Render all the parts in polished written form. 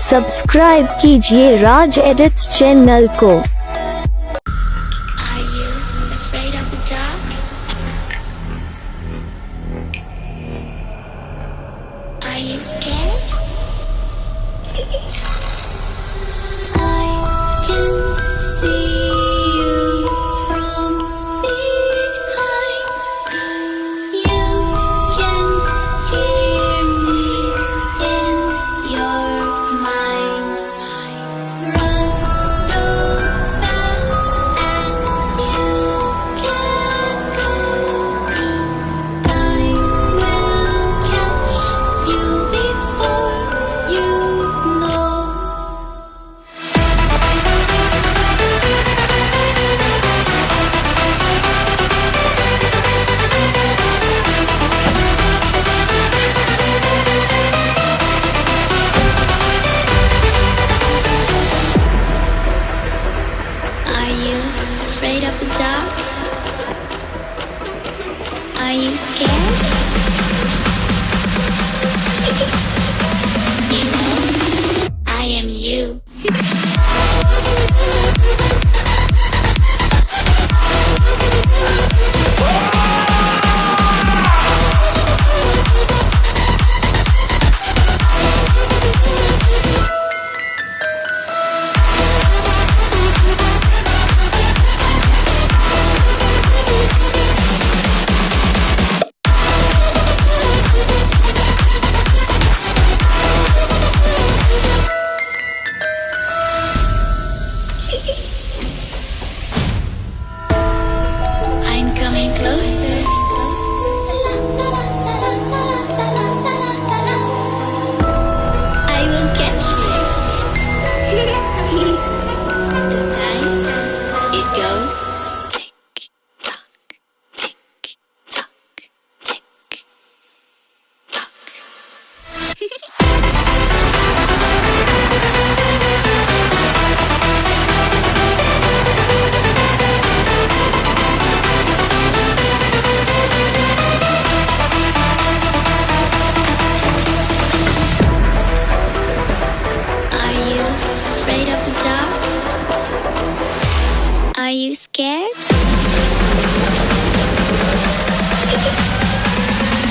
Subscribe कीजिए राज edits channel को। Are you afraid of the dark? Are you scared? I can see you from behind. You can hear me in your mind. Run so fast as you can go. Time will catch you before you know. Are you afraid of the dark? Are you scared? You know, I am you. I'm coming closer. I will catch you. The time it goes tick tock, tick tock, tick tock. Are you afraid of the dark? Are you scared?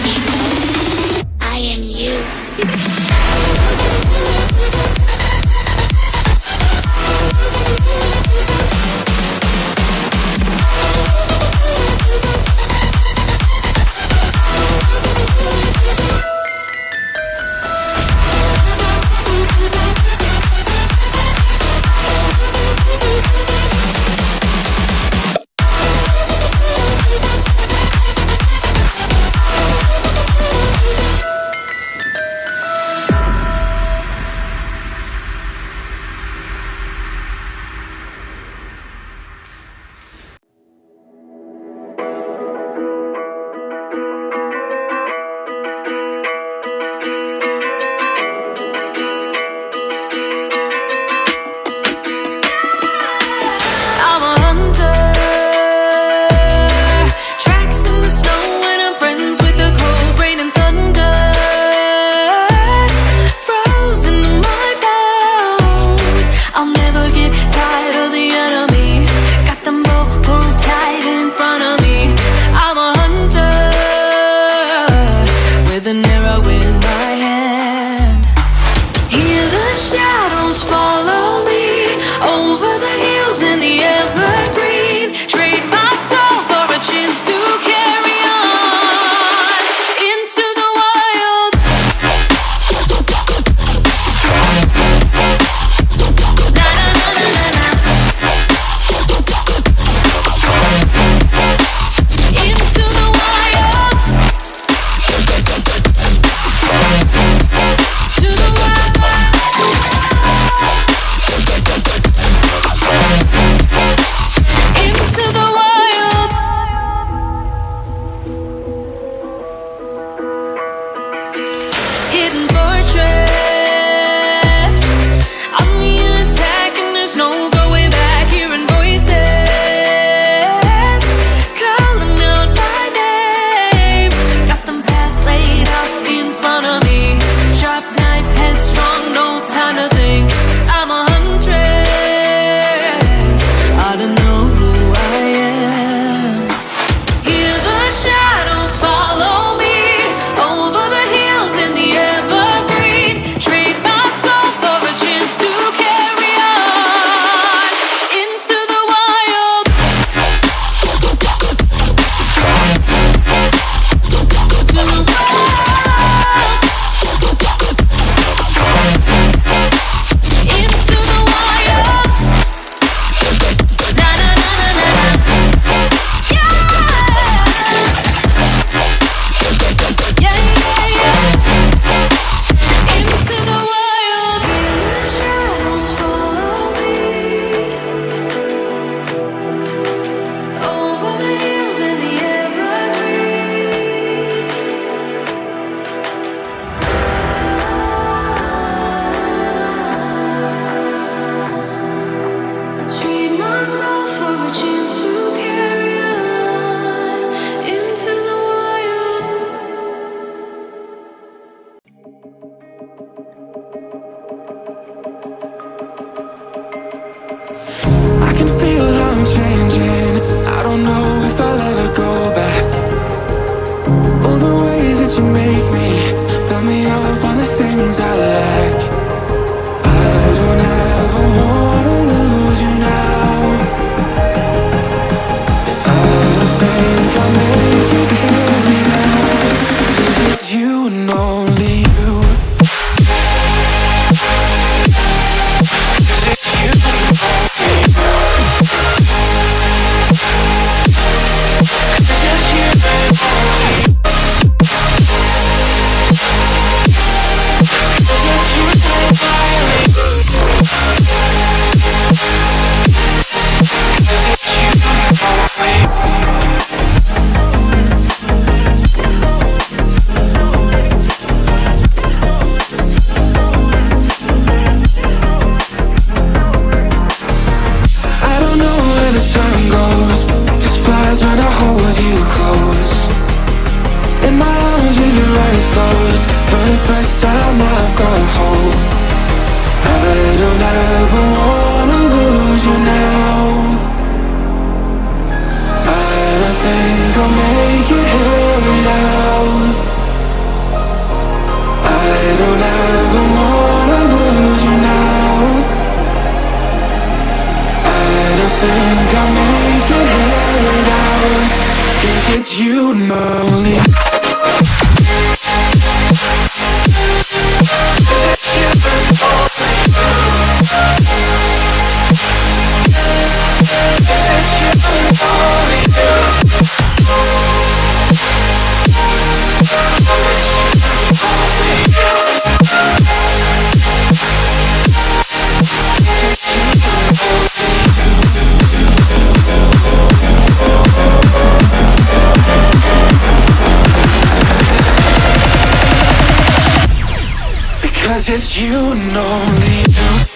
You know, I am you. I'm a hunter, tracks in the snow, and I'm friends with the cold rain and thunder. Frozen in my bones, I'll never get tired of the enemy. Got them both pulled tight in front of me. I'm a hunter, with an arrow in my hand. Hear the shadows follow me over the hills and the evergreen. Trade my soul for a chance to carry on into the wild. Na na na na na na. Into the wild. To the wild. it's you and only. Because it's you and only you.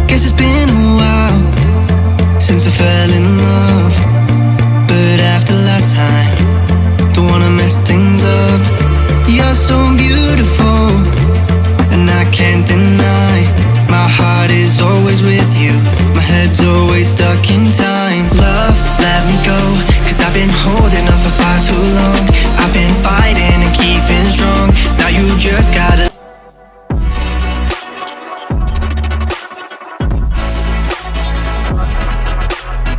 Guess it's been a while since I fell in love, but after last time